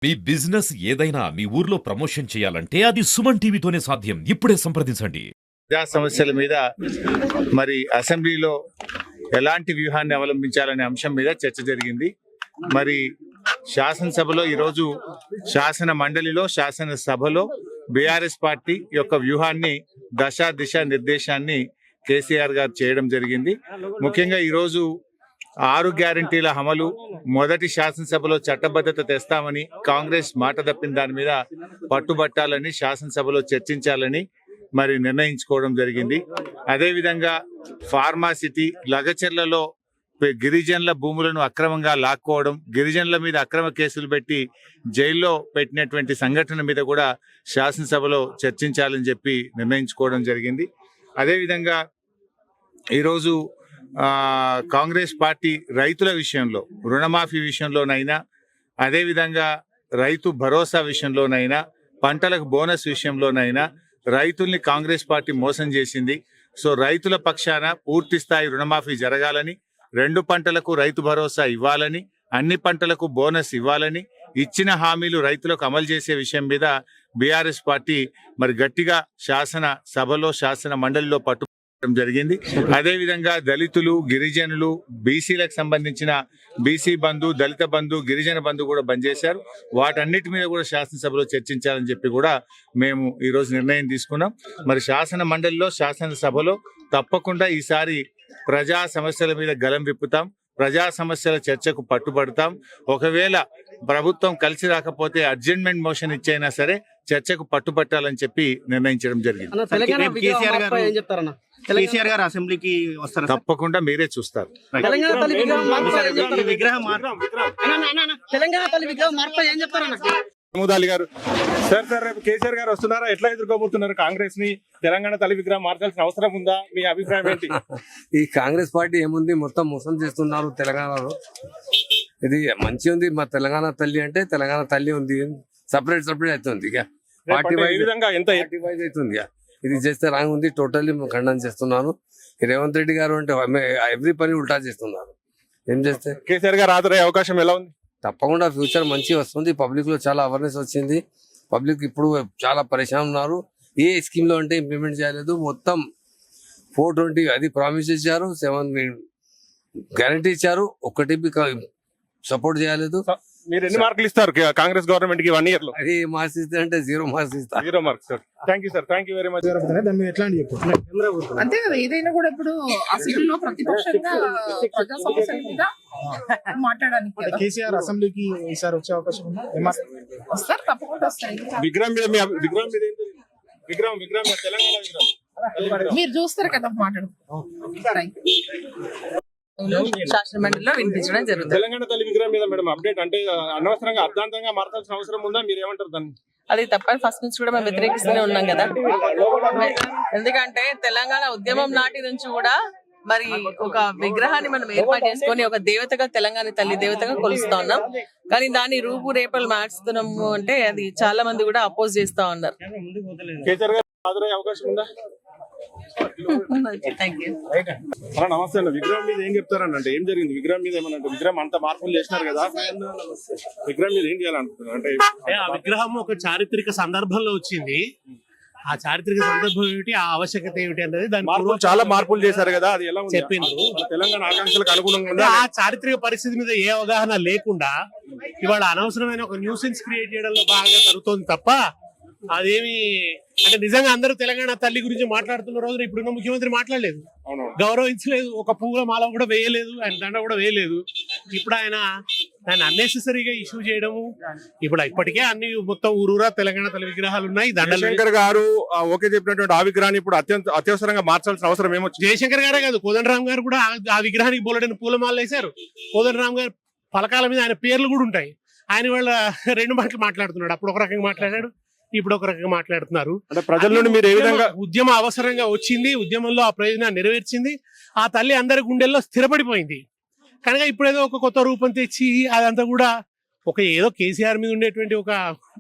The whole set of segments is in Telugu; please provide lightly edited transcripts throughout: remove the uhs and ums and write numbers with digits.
మీ బిజినెస్ ఏదైనా మీ ఊర్లో ప్రమోషన్ చేయాలంటే అది సుమన్ టీవీతోనే సాధ్యం. ఇప్పుడే సంప్రదించండి. ప్రజా సమస్యల మీద మరి అసెంబ్లీలో ఎలాంటి వ్యూహాన్ని అవలంబించాలనే అంశం మీద చర్చ జరిగింది. మరి శాసనసభలో ఈరోజు శాసన మండలిలో శాసనసభలో బీఆర్ఎస్ పార్టీ యొక్క వ్యూహాన్ని దిశ నిర్దేశాన్ని కేసీఆర్ గారు చేయడం జరిగింది. ముఖ్యంగా ఈరోజు 6 గ్యారంటీల అమలు మొదటి శాసనసభలో చట్టబద్ధత తెస్తామని కాంగ్రెస్ మాట తప్పిన దాని మీద పట్టుబట్టాలని శాసనసభలో చర్చించాలని మరి నిర్ణయించుకోవడం జరిగింది. అదేవిధంగా ఫార్మాసిటీ లగచర్లలో గిరిజనుల భూములను అక్రమంగా లాక్కోవడం, గిరిజనుల మీద అక్రమ కేసులు పెట్టి జైల్లో పెట్టినటువంటి సంఘటన మీద కూడా శాసనసభలో చర్చించాలని చెప్పి నిర్ణయించుకోవడం జరిగింది. అదేవిధంగా ఈరోజు కాంగ్రెస్ పార్టీ రైతుల విషయంలో రుణమాఫీ విషయంలోనైనా, అదేవిధంగా రైతు భరోసా విషయంలోనైనా, పంటలకు బోనస్ విషయంలోనైనా రైతుల్ని కాంగ్రెస్ పార్టీ మోసం చేసింది. సో రైతుల పక్షాన పూర్తి స్థాయి రుణమాఫీ జరగాలని, 2 పంటలకు రైతు భరోసా ఇవ్వాలని, అన్ని పంటలకు బోనస్ ఇవ్వాలని, ఇచ్చిన హామీలు రైతులకు అమలు చేసే విషయం మీద బీఆర్ఎస్ పార్టీ మరి గట్టిగా శాసన సభలో శాసన మండలిలో పట్టు జరిగింది. అదేవిధంగా దళితులు, గిరిజనులు, బీసీలకు సంబంధించిన బీసీ బంధు, దళిత బంధు, గిరిజన బంధు కూడా బంద్ చేశారు. వాటన్నిటి మీద కూడా శాసనసభలో చర్చించాలని చెప్పి కూడా మేము ఈరోజు నిర్ణయం తీసుకున్నాం. మరి శాసన మండలిలో శాసనసభలో తప్పకుండా ఈసారి ప్రజా సమస్యల మీద గలం విప్పుతాం, ప్రజా సమస్యల చర్చకు పట్టుబడతాం. ఒకవేళ ప్రభుత్వం కలిసి రాకపోతే అడ్జర్న్మెంట్ మోషన్ ఇచ్చైనా సరే చర్చకు పట్టుబట్టాలని చెప్పి నిర్ణయించడం జరిగింది. తప్పకుండా మీరే చూస్తారు. మోదాలి గారు సార్ రేపు కేసీఆర్ గారు వస్తున్నారా? ఎట్లా ఎదుర్కోబోతున్నారు కాంగ్రెస్ ని? తెలంగాణ తల్లి విగ్రహం మార్చాల్సిన అవసరం ఉందా? మీ అభిప్రాయం ఏంటి? ఈ కాంగ్రెస్ పార్టీ ఏముంది, మొత్తం మోసం చేస్తున్నారు తెలంగాణలో. ఇది మంచి ఉంది. మా తెలంగాణ తల్లి అంటే తెలంగాణ తల్లి ఉంది, సపరేట్ అవుతుంది. ఇక పార్టీ వైజ్ అవుతుంది. ఇది చేస్తే రాంగ్ ఉంది. టోటల్లీ ఖండన చేస్తున్నాను. రేవంత్ రెడ్డి గారు అంటే ఎవ్రీ పని ఉల్టా చేస్తున్నారు. ఏం చేస్తే కేసీఆర్ గారు హాజరయ్యే అవకాశం ఎలా ఉంది? తప్పకుండా ఫ్యూచర్ మంచి వస్తుంది. పబ్లిక్ లో చాలా అవేర్నెస్ వచ్చింది. పబ్లిక్ ఇప్పుడు చాలా పరేషాన్ ఉన్నారు. ఏ స్కీమ్ లో అంటే ఇంప్లిమెంట్ చేయలేదు. మొత్తం 420 అది ప్రామిస్ ఇచ్చారు, 7 గ్యారంటీ ఇచ్చారు, ఒక్కటి సపోర్ట్ చేయలేదు. మీరు ఎన్ని మార్కులు ఇస్తారు కాంగ్రెస్ గవర్నమెంట్ కి 1 year లో? అది మార్క్స్ ఇస్తే అంటే 0 మార్క్స్ ఇస్తారు. 0 marks sir. Thank you sir, thank you very much. అంతే కదా, ఏదైనా కూడా ఇప్పుడు అసెంబ్లీలో ప్రతిపక్షంగా ప్రజా సమస్యల మీద మాట్లాడడానికి కేసీఆర్ అసెంబ్లీకి ఈసారి వచ్చే అవకాశం ఉందా? వస్తారు, తప్పకుండా వస్తాయి. విగ్రహం మీద విగ్రహం మీద ఏంటి? విగ్రహం తెలంగాణ విగ్రహం మీరు చూస్తారు కదా, మాట్లాడుకుంటారు. శాసన మండలిలో వినిపించడం జరుగుతుంది. తెలంగాణ తల్లి విగ్రహం మీద మేడం అప్డేట్ అంటే అనవసరంగా అర్ధాంతంగా మార్చాల్సిన అవసరం ఉందా? మీరు ఏమంటారు దాన్ని? అది తప్పని ఫస్ట్ నుంచి కూడా మేము వ్యతిరేకిస్తూనే ఉన్నాం కదా. ఎందుకంటే తెలంగాణ ఉద్యమం నాటి నుంచి కూడా మరి ఒక విగ్రహాన్ని మనం ఏర్పాటు చేసుకొని ఒక దేవతగా, తెలంగాణ తల్లి దేవతగా కొలుస్తా ఉన్నాం. కానీ దాని రూపురేపలు మార్చుతున్నాము అంటే అది చాలా మంది కూడా అపోజ్ చేస్తా ఉన్నారు. కేసీఆర్ గారు హాజరయ్యే అవకాశం ఉందా? నమస్తే అండి. విగ్రహం మీద ఏం చెప్తారని? ఏం జరిగింది విగ్రహం మీద? ఏమన్నా విగ్రహం అంతా మార్పులు చేసినారు కదా, విగ్రహం మీద ఏం చేయాలనుకుంటున్నారు? అంటే ఆ విగ్రహం ఒక చారిత్రక సందర్భంలో వచ్చింది. ఆ చారిత్రక సందర్భం ఏమిటి, ఆ ఆవశ్యకత ఏమిటి అనేది దాని చాలా మార్పులు చేశారు కదా, అది ఎలా చెప్పిండ్రు. తెలంగాణ ఆకాంక్షలకు అనుగుణంగా ఆ చారిత్రక పరిస్థితి మీద ఏ అవగాహన లేకుండా ఇవాళ అనవసరమైన ఒక న్యూసెన్స్ క్రియేట్ చేయడంలో బాగా జరుగుతుంది తప్ప అదేమి అంటే నిజంగా అందరూ తెలంగాణ తల్లి గురించి మాట్లాడుతున్న రోజున ఇప్పుడున్న ముఖ్యమంత్రి మాట్లాడలేదు, గౌరవించలేదు, ఒక పూల మాల కూడా వేయలేదు, ఆయన దండ కూడా వేయలేదు. ఇప్పుడు ఆయన అన్నెసెసరీగా ఇష్యూ చేయడము. ఇప్పుడు ఇప్పటికే అన్ని మొత్తం ఊరూరా తెలంగాణ తల్లి విగ్రహాలు ఉన్నాయి. జయశంకర్ గారు ఓకే చెప్పినటువంటి ఆ విగ్రహాన్ని ఇప్పుడు అత్యవసరంగా మార్చాల్సిన అవసరం ఏమో. జయశంకర్ గారే కాదు, కోదండరామ్ గారు కూడా ఆ విగ్రహానికి బోలెడని పూలమాలలు వేశారు. కోదండరామ్ గారు పలకాల మీద ఆయన పేర్లు కూడా ఉంటాయి. ఆయన వాళ్ళ 2 మాటలు మాట్లాడుతున్నాడు. అప్పుడు ఒక రకంగా మాట్లాడాడు, ఇప్పుడు ఒక రకంగా మాట్లాడుతున్నారు. అంటే ప్రజల నుండి మీరు ఏ విధంగా ఉద్యమ అవసరంగా వచ్చింది, ఉద్యమంలో ఆ ప్రయోజనాన్ని నెరవేర్చింది, ఆ తల్లి అందరి గుండెల్లో స్థిరపడిపోయింది కనుక ఇప్పుడు ఏదో ఒక కొత్త రూపం తెచ్చి అదంతా కూడా ఒక ఏదో కేసీఆర్ మీద ఉండేటువంటి ఒక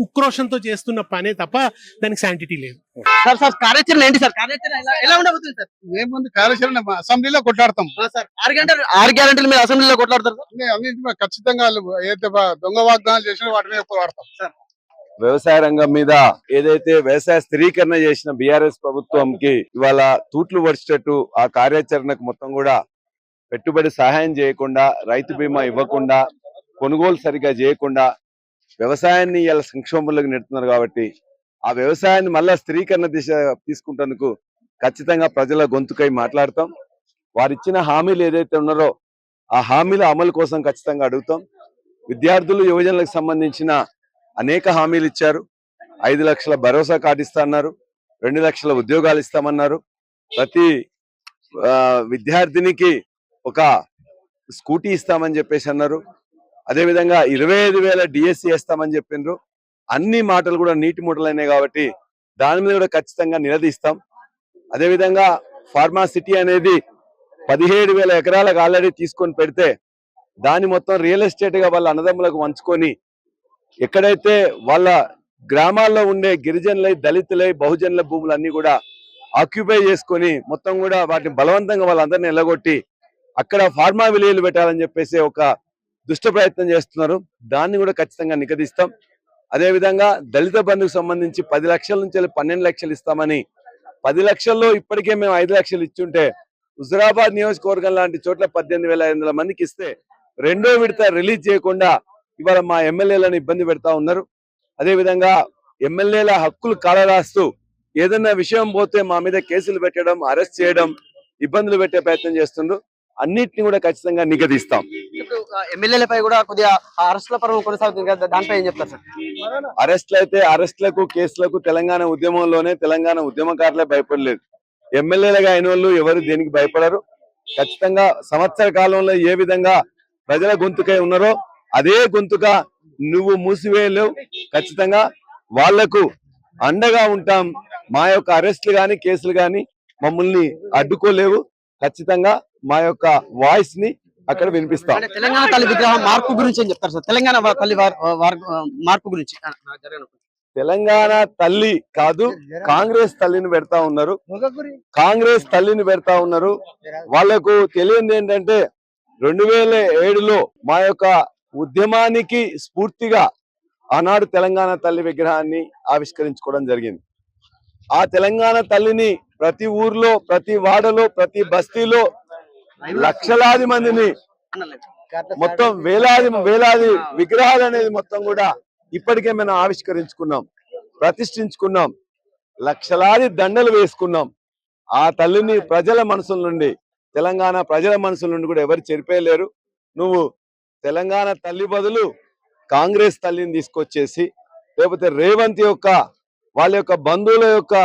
ఉక్రోషంతో చేస్తున్న పనే తప్ప దానికి శాంటిటీ లేదు. సార్ సార్ కార్యాచరణ ఏంటి సార్? కార్యాచరణ ఎలా ఉండబోతుంది సార్? ఏముంది కార్యాచరణ అసెంబ్లీలో కొట్లాడతాం. సార్ 6 గ్యారెంటీలు మీరు అసెంబ్లీలో కొట్లాడతారు సార్? అన్నింటి మీద ఖచ్చితంగా ఏదైతే దొంగ వాగ్దానాలు చేసిన వాటి మీద ఎక్కువ వాడతాం. వ్యవసాయ రంగం మీద ఏదైతే వ్యవసాయ స్థిరీకరణ చేసిన బీఆర్ఎస్ ప్రభుత్వంకి ఇవాళ తూట్లు పడిచేటట్టు ఆ కార్యాచరణకు మొత్తం కూడా పెట్టుబడి సహాయం చేయకుండా, రైతు బీమా ఇవ్వకుండా, కొనుగోలు సరిగా చేయకుండా వ్యవసాయాన్ని ఇలా సంక్షోభంలోకి నెడుతున్నారు. కాబట్టి ఆ వ్యవసాయాన్ని మళ్ళా స్థిరీకరణ దిశ తీసుకుంటేందుకు ఖచ్చితంగా ప్రజల గొంతుకై మాట్లాడతాం. వారిచ్చిన హామీలు ఏదైతే ఉన్నారో ఆ హామీల అమలు కోసం ఖచ్చితంగా అడుగుతాం. విద్యార్థులు యువజనులకు సంబంధించిన అనేక హామీలు ఇచ్చారు. 5 లక్షల భరోసా కార్డు ఇస్తా అన్నారు, 2 లక్షల ఉద్యోగాలు ఇస్తామన్నారు, ప్రతి విద్యార్థినికి ఒక స్కూటీ ఇస్తామని చెప్పేసి అన్నారు. అదేవిధంగా 25,000 డిఎస్సి వేస్తామని చెప్పిండ్రు. అన్ని మాటలు కూడా నీటి మూటలైనాయి కాబట్టి దాని మీద కూడా ఖచ్చితంగా నిలదీస్తాం. అదేవిధంగా ఫార్మాసిటీ అనేది 17,000 ఎకరాలకు ఆల్రెడీ తీసుకొని పెడితే దాని మొత్తం రియల్ ఎస్టేట్ గా వాళ్ళ అన్నదమ్ములకు వంచుకొని ఎక్కడైతే వాళ్ళ గ్రామాల్లో ఉండే గిరిజనులై, దళితులై, బహుజనుల భూములన్నీ కూడా ఆక్యుపై చేసుకొని మొత్తం కూడా వాటిని బలవంతంగా వాళ్ళందరినీ ఎల్లగొట్టి అక్కడ ఫార్మా విలేలు పెట్టాలని చెప్పేసి ఒక దుష్ట ప్రయత్నం చేస్తున్నారు. దాన్ని కూడా ఖచ్చితంగా నిగదిస్తాం. అదేవిధంగా దళిత బంధుకు సంబంధించి 10 లక్షల నుంచి 12 లక్షలు ఇస్తామని, 10 లక్షల్లో ఇప్పటికే మేము 5 లక్షలు ఇచ్చుంటే హుజురాబాద్ నియోజకవర్గం లాంటి చోట్ల 18,500 మందికి ఇస్తే 2వ విడత రిలీజ్ చేయకుండా ఇవాళ మా ఎమ్మెల్యేలను ఇబ్బంది పెడతా ఉన్నారు. అదేవిధంగా ఎమ్మెల్యేల హక్కులు కాలరాస్తూ ఏదైనా విషయం పోతే మా మీద కేసులు పెట్టడం, అరెస్ట్ చేయడం, ఇబ్బందులు పెట్టే ప్రయత్నం చేస్తుండ్రు. అన్నిటిని కూడా ఖచ్చితంగా నిగదీస్తాం. ఇప్పుడు ఎమ్మెల్యేలపై కూడా కొద్దిగా అరెస్టుల పర్వం కొనసాగుతుంది కదా, దానిపై ఏం చెప్తారు సార్? అరెస్టులు అయితే అరెస్టులకు, కేసులకు తెలంగాణ ఉద్యమంలోనే తెలంగాణ ఉద్యమకారులే భయపడలేదు. ఎమ్మెల్యేలుగా అయిన వాళ్ళు ఎవరు దేనికి భయపడరు. ఖచ్చితంగా సంవత్సర కాలంలో ఏ విధంగా ప్రజల గొంతుకై ఉన్నారో అదే గొంతుక నువ్వు మూసివేయలేవు. ఖచ్చితంగా వాళ్లకు అండగా ఉంటాం. మా యొక్క అరెస్టులు గాని, కేసులు గాని మమ్మల్ని అడ్డుకోలేవు. ఖచ్చితంగా మా యొక్క వాయిస్ ని అక్కడ వినిపిస్తాం. తెలంగాణ తల్లి విగ్రహం మార్పు గురించి ఏం చెప్తారు సార్? తెలంగాణ తల్లి మార్పు గురించి. తెలంగాణ తల్లి కాదు, కాంగ్రెస్ తల్లిని పెడతా ఉన్నారు. కాంగ్రెస్ తల్లిని పెడతా ఉన్నారు. వాళ్లకు తెలియంది ఏంటంటే 2007లో మా యొక్క ఉద్యమానికి స్ఫూర్తిగా ఆనాడు తెలంగాణ తల్లి విగ్రహాన్ని ఆవిష్కరించుకోవడం జరిగింది. ఆ తెలంగాణ తల్లిని ప్రతి ఊర్లో, ప్రతి వాడలో, ప్రతి బస్తీలో లక్షలాది మందిని, మొత్తం వేలాది విగ్రహాలు అనేది మొత్తం కూడా ఇప్పటికే మనం ఆవిష్కరించుకున్నాం, ప్రతిష్ఠించుకున్నాం, లక్షలాది దండలు వేసుకున్నాం. ఆ తల్లిని ప్రజల మనసుల నుండి, తెలంగాణ ప్రజల మనసుల నుండి కూడా ఎవరు చెరిపేయలేరు. నువ్వు తెలంగాణ తల్లి బదులు కాంగ్రెస్ తల్లిని తీసుకొచ్చేసి, లేకపోతే రేవంత్ యొక్క వాళ్ళ యొక్క బంధువుల యొక్క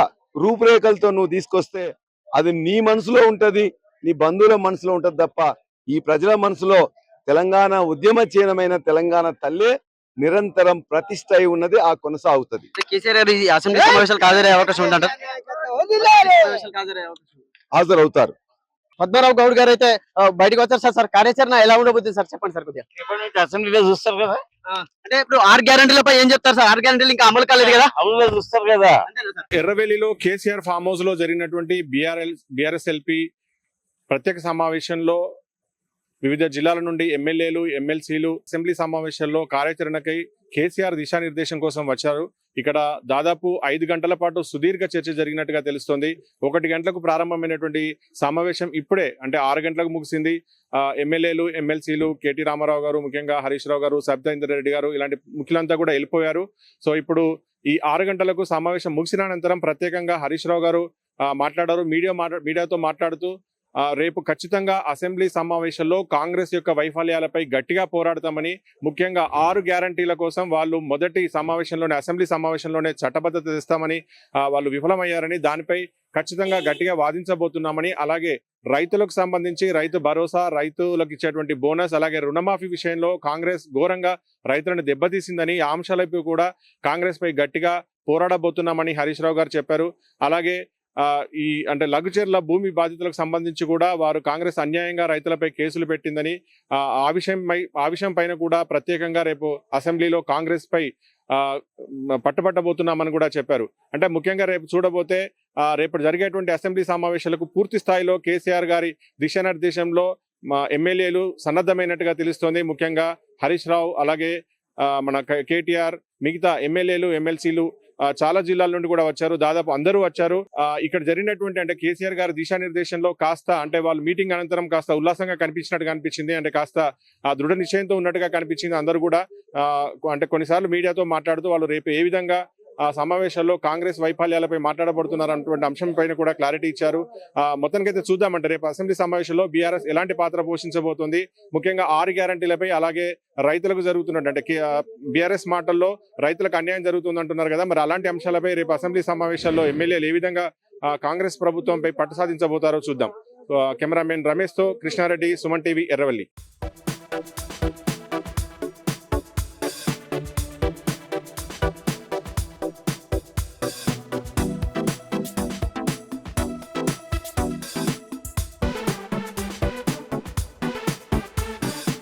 రూపురేఖలతో నువ్వు తీసుకొస్తే అది నీ మనసులో ఉంటది, నీ బంధువుల మనసులో ఉంటది తప్ప ఈ ప్రజల మనసులో తెలంగాణ ఉద్యమ చిహ్నమైన తెలంగాణ తల్లే నిరంతరం ప్రతిష్ట అయి ఉన్నది, ఆ కొనసాగుతుంది. కేసీఆర్ గారు ఈ అసెంబ్లీ సమావేశాలకు హాజరయ్యే అవకాశం ఉందంటారు? హాజరవుతారు. పద్మరావు గౌడ్ గారు అయితే బయటకు వచ్చారు సార్. సార్ కార్యాచరణ ఎలా ఉండబోతుంది సార్? చెప్పండి సార్ కొద్దిగా. అసెంబ్లీలో చూస్తారు కదా, అంటే ఇప్పుడు 6 గ్యారెంటీలపై ఏం చెప్తారు సార్? 6 గ్యారెంటీలు ఇంకా అమలు కాలేదు కదా, అమలు చూస్తారు కదా. ఎర్రవెల్లిలో కేసీఆర్ ఫామ్ హౌస్ లో జరిగినటువంటి బీఆర్ఎస్ఎల్పీ ప్రత్యేక సమావేశంలో వివిధ జిల్లాల నుండి ఎమ్మెల్యేలు, ఎమ్మెల్సీలు అసెంబ్లీ సమావేశాల్లో కార్యాచరణకై కేసీఆర్ దిశానిర్దేశం కోసం వచ్చారు. ఇక్కడ దాదాపు 5 గంటల పాటు సుదీర్ఘ చర్చ జరిగినట్టుగా తెలుస్తోంది. 1 గంటలకు ప్రారంభమైనటువంటి సమావేశం ఇప్పుడే అంటే 6 గంటలకు ముగిసింది. ఎమ్మెల్యేలు, ఎమ్మెల్సీలు, కేటీ రామారావు గారు, ముఖ్యంగా హరీష్ రావు గారు, సబితా ఇంద్రారెడ్డి గారు ఇలాంటి ముఖ్యులంతా కూడా వెళ్ళిపోయారు. సో ఇప్పుడు ఈ 6 గంటలకు సమావేశం ముగిసిన అనంతరం ప్రత్యేకంగా హరీష్ రావు గారు మాట్లాడారు. మీడియాతో మాట్లాడుతూ రేపు ఖచ్చితంగా అసెంబ్లీ సమావేశంలో కాంగ్రెస్ యొక్క వైఫల్యాలపై గట్టిగా పోరాడతామని, ముఖ్యంగా 6 గ్యారంటీల కోసం వాళ్ళు మొదటి సమావేశంలోనే, అసెంబ్లీ సమావేశంలోనే చట్టబద్ధత తెస్తామని వాళ్ళు విఫలమయ్యారని, దానిపై ఖచ్చితంగా గట్టిగా వాదించబోతున్నామని, అలాగే రైతులకు సంబంధించి రైతు భరోసా, రైతులకు ఇచ్చేటువంటి బోనస్, అలాగే రుణమాఫీ విషయంలో కాంగ్రెస్ ఘోరంగా రైతులను దెబ్బతీసిందని, ఆ అంశాలపై కూడా కాంగ్రెస్ పై గట్టిగా పోరాడబోతున్నామని హరీష్ రావు గారు చెప్పారు. అలాగే ఈ అంటే లఘుచర్ల భూమి బాధితులకు సంబంధించి కూడా వారు కాంగ్రెస్ అన్యాయంగా రైతులపై కేసులు పెట్టిందని ఆ విషయం పైన కూడా ప్రత్యేకంగా రేపు అసెంబ్లీలో కాంగ్రెస్ పై పట్టుబట్టబోతున్నామని కూడా చెప్పారు. అంటే ముఖ్యంగా రేపు చూడబోతే రేపు జరిగేటువంటి అసెంబ్లీ సమావేశాలకు పూర్తి స్థాయిలో కేసీఆర్ గారి దిశానిర్దేశంలో ఎమ్మెల్యేలు సన్నద్ధమైనట్టుగా తెలుస్తోంది. ముఖ్యంగా హరీష్ రావు, అలాగే మన కేటీఆర్, మిగతా ఎమ్మెల్యేలు, ఎమ్మెల్సీలు చాలా జిల్లాల నుండి కూడా వచ్చారు. దాదాపు అందరూ వచ్చారు. ఇక్కడ జరిగినటువంటి అంటే కేసీఆర్ గారి దిశానిర్దేశంలో కాస్త అంటే వాళ్ళు మీటింగ్ అనంతరం కాస్త ఉల్లాసంగా కనిపించినట్టుగా అనిపించింది. అంటే కాస్త దృఢ నిశ్చయంతో ఉన్నట్టుగా కనిపించింది. అందరూ కూడా అంటే కొన్నిసార్లు మీడియాతో మాట్లాడుతూ వాళ్ళు రేపు ఏ విధంగా ఆ సమావేశాల్లో కాంగ్రెస్ వైఫల్యాలపై మాట్లాడబడుతున్నారు అన్నటువంటి అంశం పైన కూడా క్లారిటీ ఇచ్చారు. మొత్తానికైతే చూద్దామంటే రేపు అసెంబ్లీ సమావేశంలో బీఆర్ఎస్ ఎలాంటి పాత్ర పోషించబోతోంది, ముఖ్యంగా 6 గ్యారంటీలపై, అలాగే రైతులకు జరుగుతున్నట్టు అంటే బీఆర్ఎస్ మాటల్లో రైతులకు అన్యాయం జరుగుతుంది అంటున్నారు కదా, మరి అలాంటి అంశాలపై రేపు అసెంబ్లీ సమావేశాల్లో ఎమ్మెల్యేలు ఏ విధంగా కాంగ్రెస్ ప్రభుత్వంపై పట్టు సాధించబోతారో చూద్దాం. కెమెరామెన్ రమేష్ తో కృష్ణారెడ్డి, సుమన్ టీవీ, ఎర్రవల్లి.